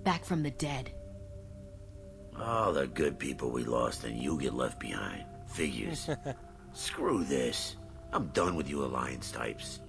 back from the dead. All the good people we lost and you get left behind. Figures. Screw this. I'm done with you Alliance types.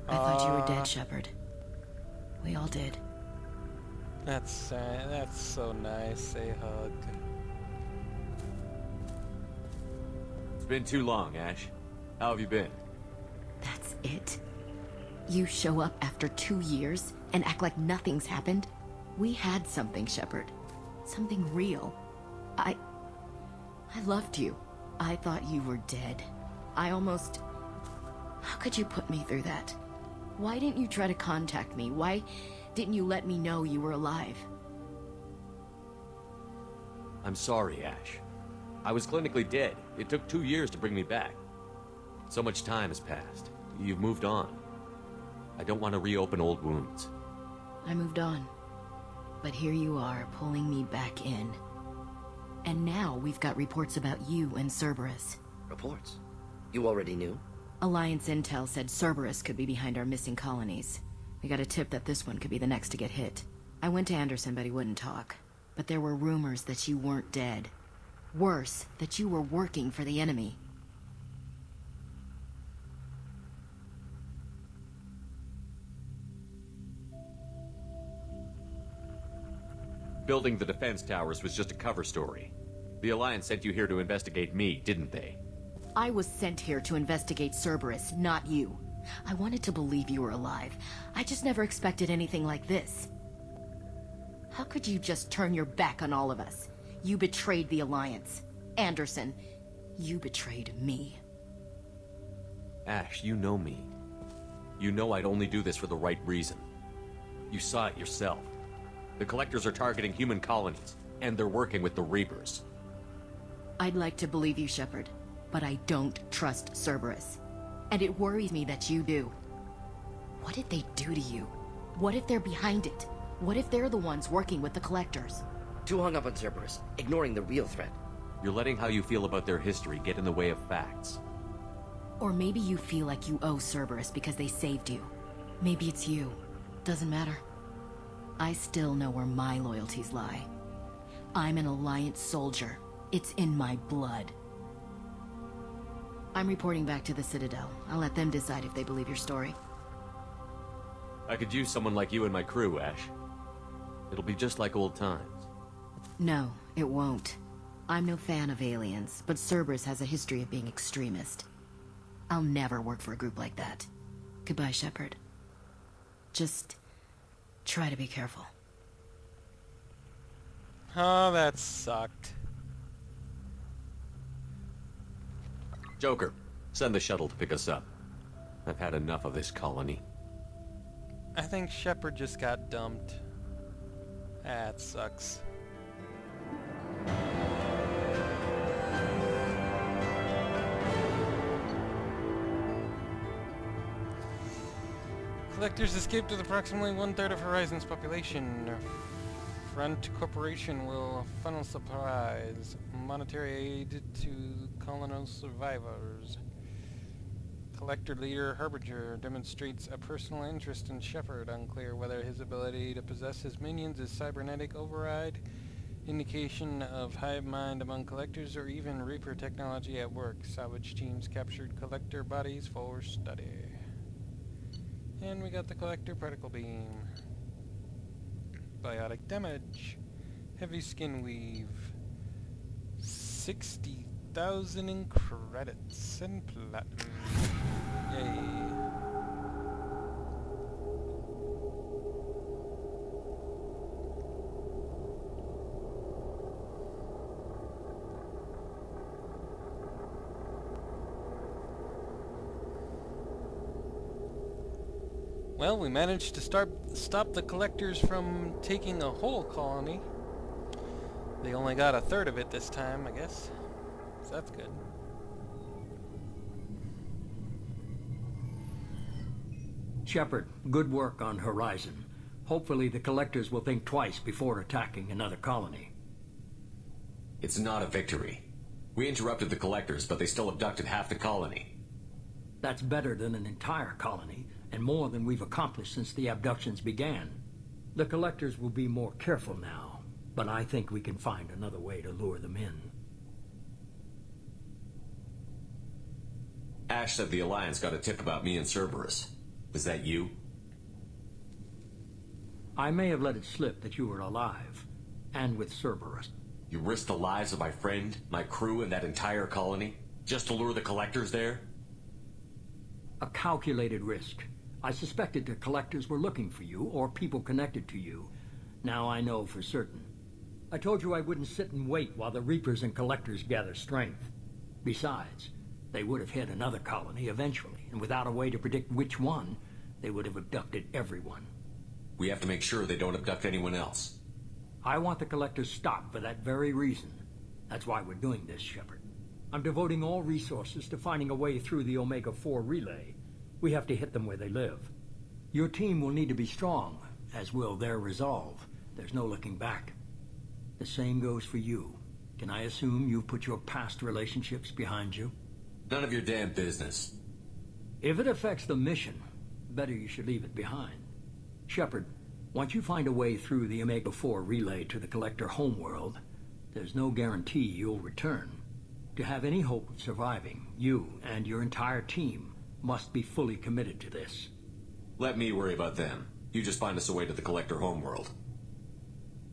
I thought you were dead, Shepard. We all did. That's so nice. A hug. It's been too long, Ash. How have you been? That's it? You show up after 2 years and act like nothing's happened? We had something, Shepard. Something real. I loved you. I thought you were dead. I almost... How could you put me through that? Why didn't you try to contact me? Why didn't you let me know you were alive? I'm sorry, Ash. I was clinically dead. It took 2 years to bring me back. So much time has passed. You've moved on. I don't want to reopen old wounds. I moved on. But here you are, pulling me back in. And now we've got reports about you and Cerberus. Reports? You already knew? Alliance intel said Cerberus could be behind our missing colonies. We got a tip that this one could be the next to get hit. I went to Anderson, but he wouldn't talk. But there were rumors that you weren't dead. Worse, that you were working for the enemy. Building the defense towers was just a cover story. The Alliance sent you here to investigate me, didn't they? I was sent here to investigate Cerberus, not you. I wanted to believe you were alive. I just never expected anything like this. How could you just turn your back on all of us? You betrayed the Alliance. Anderson, you betrayed me. Ash, you know me. You know I'd only do this for the right reason. You saw it yourself. The Collectors are targeting human colonies, and they're working with the Reapers. I'd like to believe you, Shepard, but I don't trust Cerberus. And it worries me that you do. What did they do to you? What if they're behind it? What if they're the ones working with the Collectors? Too hung up on Cerberus, ignoring the real threat. You're letting how you feel about their history get in the way of facts. Or maybe you feel like you owe Cerberus because they saved you. Maybe it's you. Doesn't matter. I still know where my loyalties lie. I'm an Alliance soldier. It's in my blood. I'm reporting back to the Citadel. I'll let them decide if they believe your story. I could use someone like you in my crew, Ash. It'll be just like old times. No, it won't. I'm no fan of aliens, but Cerberus has a history of being extremist. I'll never work for a group like that. Goodbye, Shepard. Just try to be careful. Oh, that sucked. Joker, send the shuttle to pick us up. I've had enough of this colony. I think Shepard just got dumped. That sucks. Collectors escaped with approximately 1/3 of Horizon's population. Front Corporation will funnel supplies, monetary aid to Colonos survivors. Collector leader Herbinger demonstrates a personal interest in Shepard, unclear whether his ability to possess his minions is cybernetic override, indication of hive mind among collectors, or even Reaper technology at work. Salvage teams captured collector bodies for study. And we got the collector particle beam. Biotic damage. Heavy skin weave. 60,000 in credits and platinum. Yay. Well, we managed to stop the collectors from taking a whole colony. They only got 1/3 of it this time, I guess. So that's good. Shepard, good work on Horizon. Hopefully the collectors will think twice before attacking another colony. It's not a victory. We interrupted the collectors, but they still abducted half the colony. That's better than an entire colony, and more than we've accomplished since the abductions began. The collectors will be more careful now, but I think we can find another way to lure them in. Ash said the Alliance got a tip about me and Cerberus. Was that you? I may have let it slip that you were alive, and with Cerberus. You risked the lives of my friend, my crew, and that entire colony? Just to lure the collectors there? A calculated risk. I suspected the collectors were looking for you, or people connected to you. Now I know for certain. I told you I wouldn't sit and wait while the Reapers and collectors gather strength. Besides, they would have hit another colony eventually, and without a way to predict which one, they would have abducted everyone. We have to make sure they don't abduct anyone else. I want the collectors stopped for that very reason. That's why we're doing this, Shepard. I'm devoting all resources to finding a way through the Omega-4 relay. We have to hit them where they live. Your team will need to be strong, as will their resolve. There's no looking back. The same goes for you. Can I assume you've put your past relationships behind you? None of your damn business. If it affects the mission, better you should leave it behind. Shepard, once you find a way through the Omega-4 relay to the Collector homeworld, there's no guarantee you'll return. To have any hope of surviving, you and your entire team must be fully committed to this. Let me worry about them. You just find us a way to the Collector homeworld.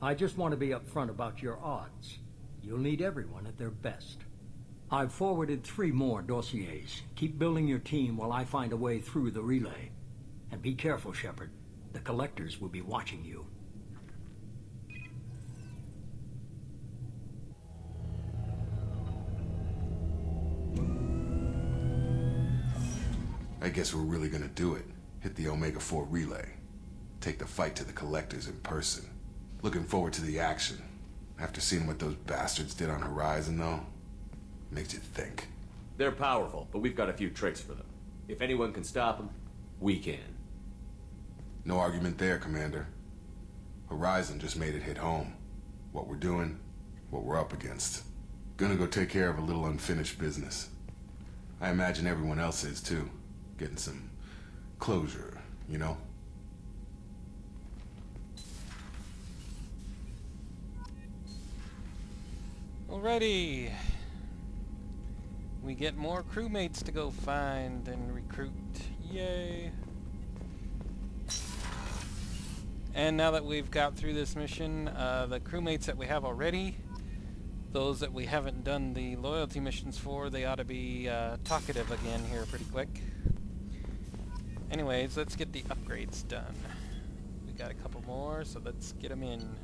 I just want to be upfront about your odds. You'll need everyone at their best. I've forwarded 3 more dossiers. Keep building your team while I find a way through the relay. And be careful, Shepard. The collectors will be watching you. I guess we're really gonna do it. Hit the Omega-4 relay. Take the fight to the collectors in person. Looking forward to the action. After seeing what those bastards did on Horizon, though, makes you think. They're powerful, but we've got a few tricks for them. If anyone can stop them, we can. No argument there, Commander. Horizon just made it hit home. What we're doing, what we're up against. Gonna go take care of a little unfinished business. I imagine everyone else is, too. Getting some closure, you know? Alrighty. We get more crewmates to go find and recruit. Yay. And now that we've got through this mission, the crewmates that we have already, those that we haven't done the loyalty missions for, they ought to be talkative again here pretty quick. Anyways, let's get the upgrades done. We got a couple more, so let's get them in.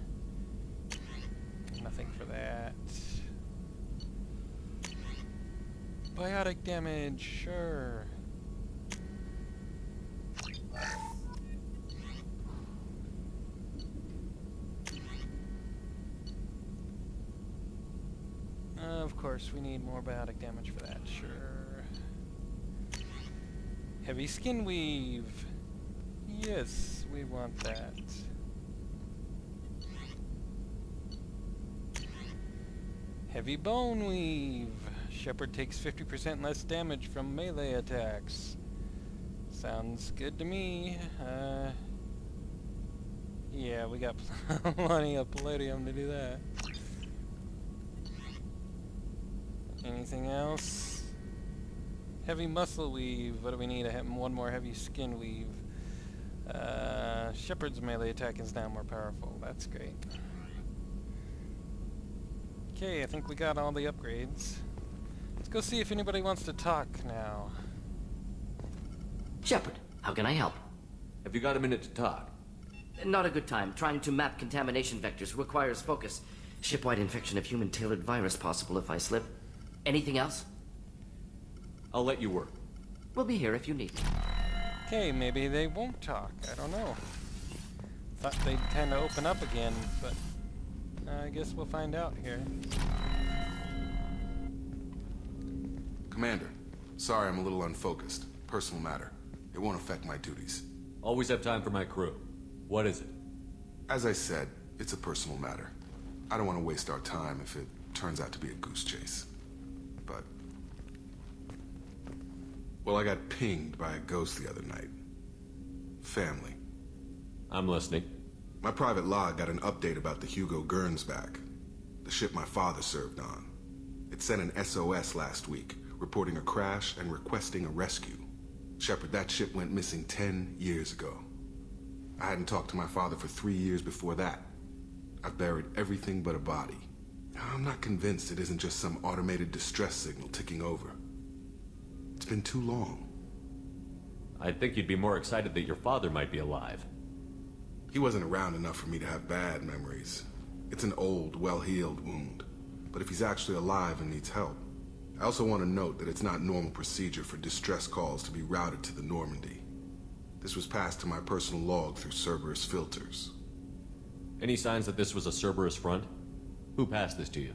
Nothing for that. Biotic damage, sure. Of course, we need more biotic damage for that, sure. Heavy skin weave. Yes, we want that. Heavy bone weave. Shepard takes 50% less damage from melee attacks. Sounds good to me. Yeah, we got plenty of palladium to do that. Anything else? Heavy muscle weave. What do we need? One more heavy skin weave. Shepard's melee attack is now more powerful. That's great. Okay, I think we got all the upgrades. Let's go see if anybody wants to talk now. Shepard, how can I help? Have you got a minute to talk? Not a good time. Trying to map contamination vectors requires focus. Shipwide infection of human-tailored virus possible if I slip. Anything else? I'll let you work. We'll be here if you need me. Okay, maybe they won't talk. I don't know. Thought they'd kind of open up again, but I guess we'll find out here. Commander, sorry I'm a little unfocused. Personal matter. It won't affect my duties. Always have time for my crew. What is it? As I said, it's a personal matter. I don't want to waste our time if it turns out to be a goose chase. but... Well, I got pinged by a ghost the other night. Family. I'm listening. My private log got an update about the Hugo Gernsback, the ship my father served on. It sent an SOS last week, reporting a crash and requesting a rescue. Shepard, that ship went missing 10 years ago. I hadn't talked to my father for 3 years before that. I've buried everything but a body. I'm not convinced it isn't just some automated distress signal ticking over. It's been too long. I'd think you'd be more excited that your father might be alive. He wasn't around enough for me to have bad memories. It's an old, well-healed wound. But if he's actually alive and needs help, I also want to note that it's not normal procedure for distress calls to be routed to the Normandy. This was passed to my personal log through Cerberus filters. Any signs that this was a Cerberus front? Who passed this to you?